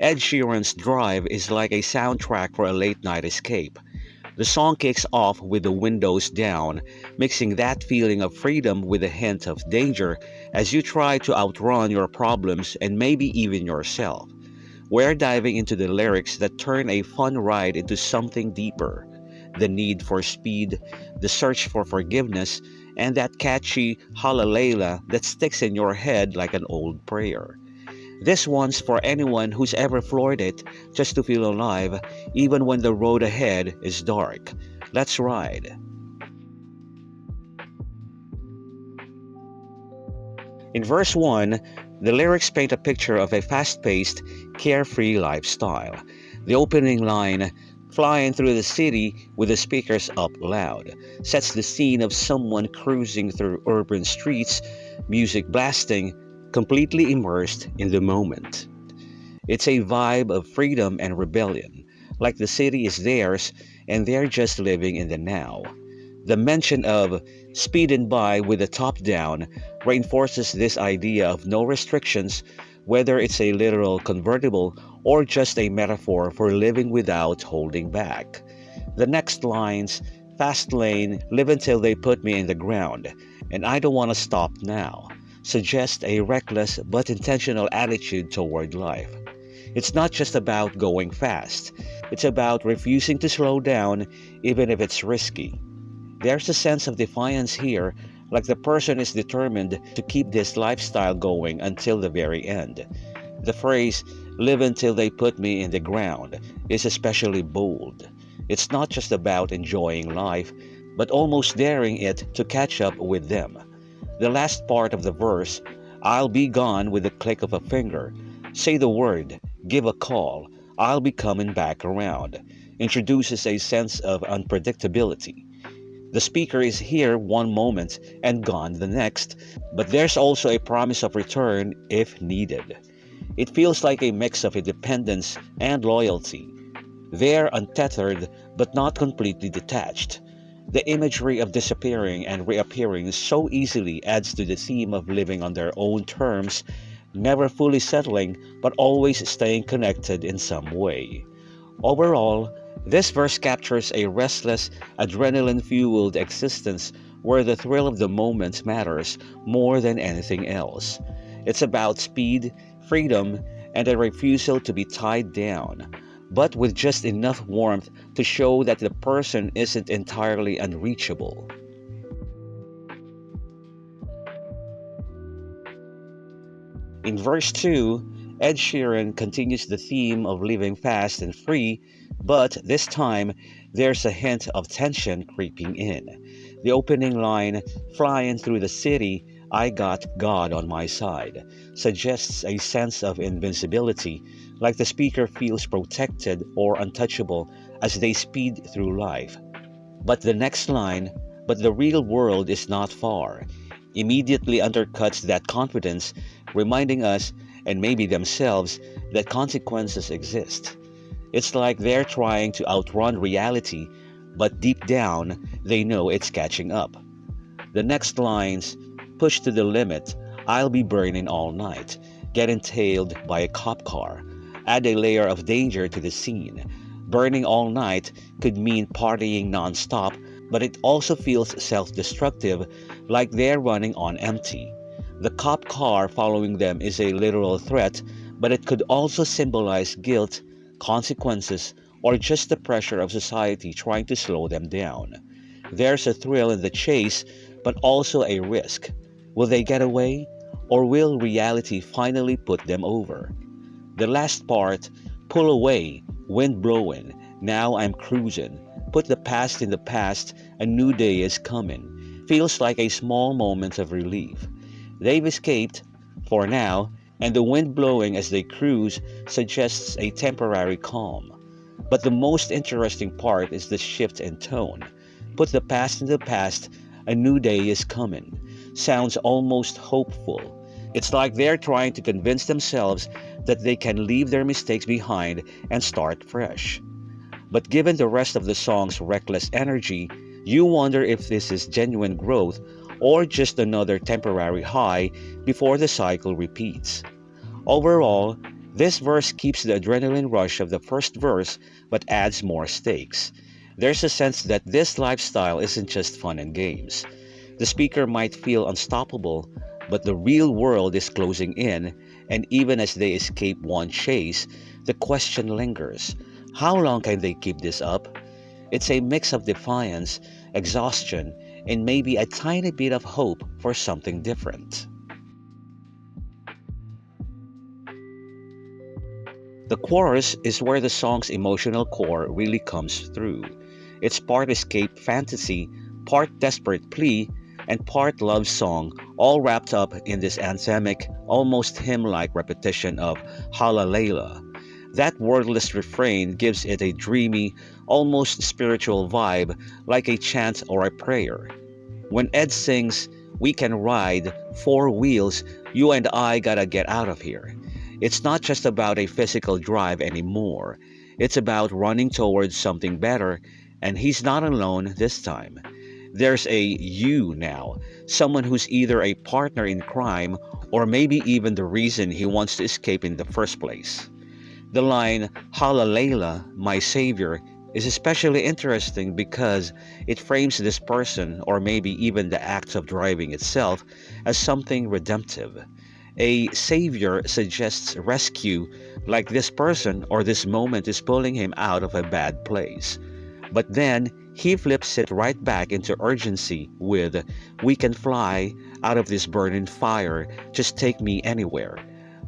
Ed Sheeran's Drive is like a soundtrack for a late night escape. The song kicks off with the windows down, mixing that feeling of freedom with a hint of danger as you try to outrun your problems and maybe even yourself. We're diving into the lyrics that turn a fun ride into something deeper: the need for speed, the search for forgiveness, and that catchy hallelujah that sticks in your head like an old prayer. This one's for anyone who's ever floored it just to feel alive, even when the road ahead is dark. Let's ride. In verse 1, the lyrics paint a picture of a fast paced, carefree lifestyle. The opening line, "Flying through the city with the speakers up loud," sets the scene of someone cruising through urban streets, music blasting, completely immersed in the moment. It's a vibe of freedom and rebellion, like the city is theirs and they're just living in the now. The mention of speeding by with the top down reinforces this idea of no restrictions, whether it's a literal convertible or just a metaphor for living without holding back. The next lines, "Fast lane, live until they put me in the ground, and I don't want to stop now," suggest a reckless but intentional attitude toward life. It's not just about going fast, it's about refusing to slow down even if it's risky. There's a sense of defiance here, like the person is determined to keep this lifestyle going until the very end. The phrase, "live until they put me in the ground," is especially bold. It's not just about enjoying life, but almost daring it to catch up with them. The last part of the verse, "I'll be gone with the click of a finger," say the word, give a call, "I'll be coming back around," introduces a sense of unpredictability. The speaker is here one moment and gone the next, but there's also a promise of return if needed. It feels like a mix of independence and loyalty. They're untethered but not completely detached. The imagery of disappearing and reappearing so easily adds to the theme of living on their own terms, never fully settling but always staying connected in some way. Overall, this verse captures a restless, adrenaline fueled existence where the thrill of the moment matters more than anything else. It's about speed, freedom, and a refusal to be tied down, but with just enough warmth to show that the person isn't entirely unreachable. In verse 2, Ed Sheeran continues the theme of living fast and free, but this time there's a hint of tension creeping in. The opening line, "Flying through the city, I got God on my side," suggests a sense of invincibility, like the speaker feels protected or untouchable as they speed through life. But the next line, "But the real world is not far," immediately undercuts that confidence, reminding us, and maybe themselves, that consequences exist. It's like they're trying to outrun reality, but deep down, they know it's catching up. The next lines, "Push to the limit, I'll be burning all night," getting tailed by a cop car, add a layer of danger to the scene. Burning all night could mean partying nonstop, but it also feels self destructive, like they're running on empty. The cop car following them is a literal threat, but it could also symbolize guilt, consequences, or just the pressure of society trying to slow them down. There's a thrill in the chase, but also a risk. Will they get away? Or will reality finally put them over? The last part, "pull away, wind blowing, now I'm cruising, put the past in the past, a new day is coming," feels like a small moment of relief. They've escaped, for now, and the wind blowing as they cruise suggests a temporary calm. But the most interesting part is the shift in tone. "Put the past in the past, a new day is coming," sounds almost hopeful. It's like they're trying to convince themselves that they can leave their mistakes behind and start fresh. But given the rest of the song's reckless energy, you wonder if this is genuine growth or just another temporary high before the cycle repeats. Overall, This verse keeps the adrenaline rush of the first verse but adds more stakes. There's a sense that this lifestyle isn't just fun and games. The speaker might feel unstoppable, but the real world is closing in, and even as they escape one chase, the question lingers: how long can they keep this up? It's a mix of defiance, exhaustion, and maybe a tiny bit of hope for something different. The chorus is where the song's emotional core really comes through. It's part escape fantasy, part desperate plea, and part love song, all wrapped up in this anthemic, almost hymn like repetition of Hallelujah. That wordless refrain gives it a dreamy, almost spiritual vibe, like a chant or a prayer. When Ed sings, "We can ride, four wheels, you and I gotta get out of here," it's not just about a physical drive anymore. It's about running towards something better, and he's not alone this time. There's a you now, someone who's either a partner in crime or maybe even the reason he wants to escape in the first place. The line, Hallelujah, my Savior, is especially interesting because it frames this person, or maybe even the act of driving itself, as something redemptive. A savior suggests rescue, like this person or this moment is pulling him out of a bad place. But then he flips it right back into urgency with, "We can fly out of this burning fire, just take me anywhere."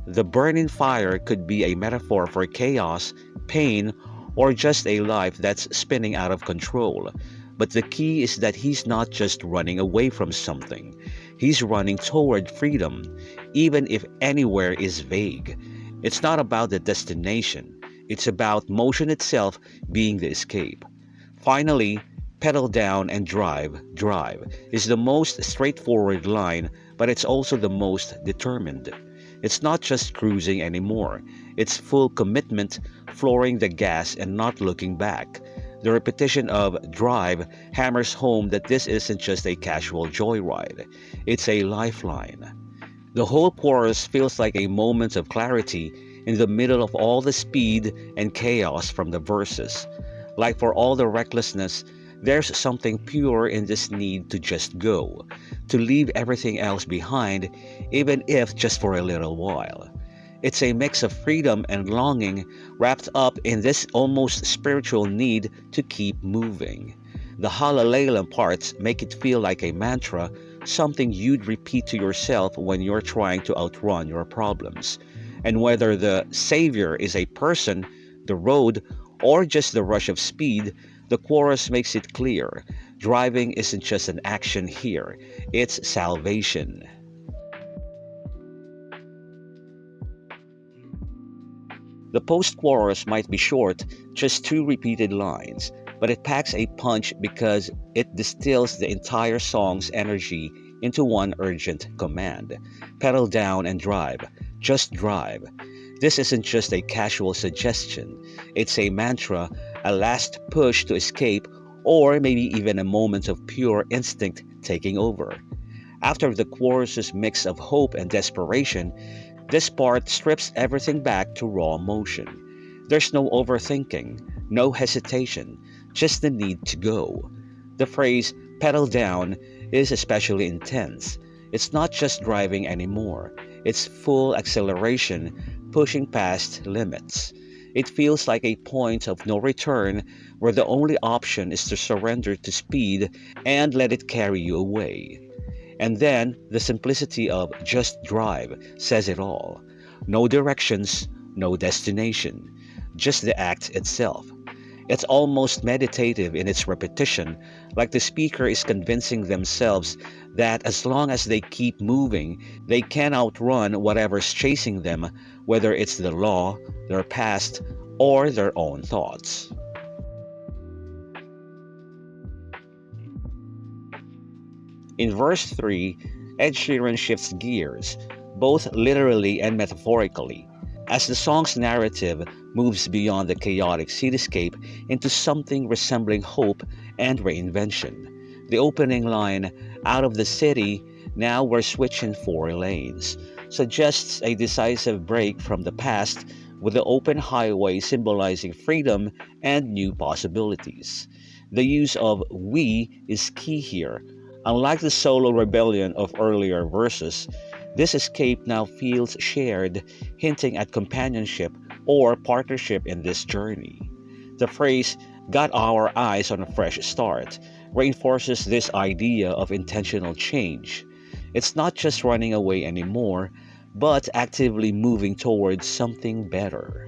The burning fire could be a metaphor for chaos, pain, or just a life that's spinning out of control. But the key is that he's not just running away from something, he's running toward freedom, even if anywhere is vague. It's not about the destination, it's about motion itself being the escape. Finally, pedal down and drive, drive is the most straightforward line, but it's also the most determined. It's not just cruising anymore, it's full commitment, flooring the gas and not looking back. The repetition of drive hammers home that this isn't just a casual joyride, it's a lifeline. The whole chorus feels like a moment of clarity in the middle of all the speed and chaos from the verses. Like for all the recklessness, there's something pure in this need to just go, to leave everything else behind, even if just for a little while. It's a mix of freedom and longing wrapped up in this almost spiritual need to keep moving. The Hallelujah parts make it feel like a mantra, something you'd repeat to yourself when you're trying to outrun your problems. And whether the savior is a person, the road, or just the rush of speed, the chorus makes it clear. Driving isn't just an action here, it's salvation. The post chorus might be short, just two repeated lines, but it packs a punch because it distills the entire song's energy into one urgent command: pedal down and drive, just drive. This isn't just a casual suggestion, it's a mantra, a last push to escape, or maybe even a moment of pure instinct taking over. After the chorus's mix of hope and desperation, this part strips everything back to raw motion. There's no overthinking, no hesitation, just the need to go. The phrase pedal down is especially intense. It's not just driving anymore, it's full acceleration, pushing past limits. It feels like a point of no return where the only option is to surrender to speed and let it carry you away. And then the simplicity of just drive says it all. No directions, no destination, just the act itself. It's almost meditative in its repetition, like the speaker is convincing themselves that as long as they keep moving, they can outrun whatever's chasing them, whether it's the law, their past, or their own thoughts. In verse 3, Ed Sheeran shifts gears, both literally and metaphorically, as the song's narrative moves beyond the chaotic cityscape into something resembling hope and reinvention. The opening line, "Out of the city, now we're switching four lanes," suggests a decisive break from the past, with the open highway symbolizing freedom and new possibilities. The use of we is key here. Unlike the solo rebellion of earlier verses, this escape now feels shared, hinting at companionship or partnership in this journey. The phrase, got our eyes on a fresh start, reinforces this idea of intentional change. It's not just running away anymore, but actively moving towards something better.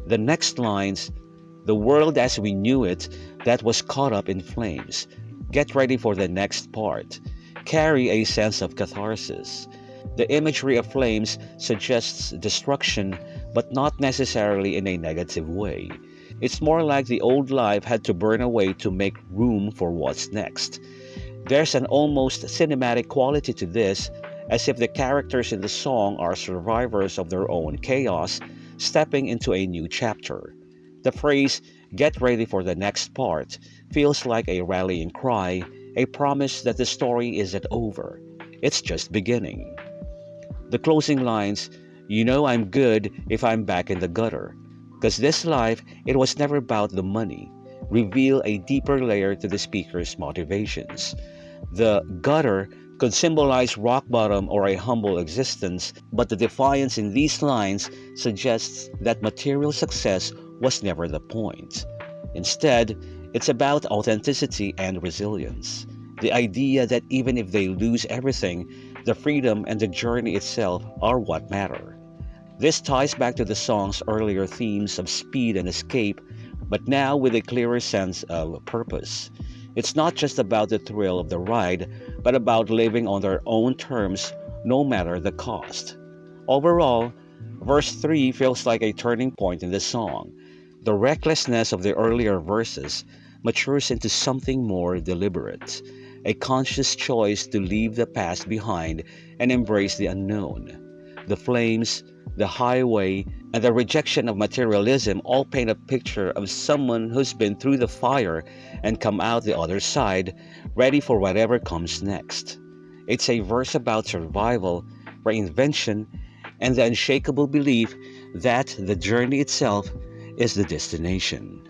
The next lines, the world as we knew it, that was caught up in flames. Get ready for the next part. Carry a sense of catharsis. The imagery of flames suggests destruction, but not necessarily in a negative way. It's more like the old life had to burn away to make room for what's next. There's an almost cinematic quality to this, as if the characters in the song are survivors of their own chaos, stepping into a new chapter. The phrase, get ready for the next part, feels like a rallying cry, a promise that the story isn't over. It's just beginning. The closing lines, you know I'm good if I'm back in the gutter. Because this life, it was never about the money, reveal a deeper layer to the speaker's motivations. The gutter could symbolize rock bottom or a humble existence, but the defiance in these lines suggests that material success was never the point. Instead, it's about authenticity and resilience. The idea that even if they lose everything, the freedom and the journey itself are what matter. This ties back to the song's earlier themes of speed and escape, but now with a clearer sense of purpose. It's not just about the thrill of the ride, but about living on their own terms, no matter the cost. Overall, verse 3 feels like a turning point in the song. The recklessness of the earlier verses matures into something more deliberate, a conscious choice to leave the past behind and embrace the unknown. The flames, the highway, and the rejection of materialism all paint a picture of someone who's been through the fire and come out the other side, ready for whatever comes next. It's a verse about survival, reinvention, and the unshakable belief that the journey itself is the destination.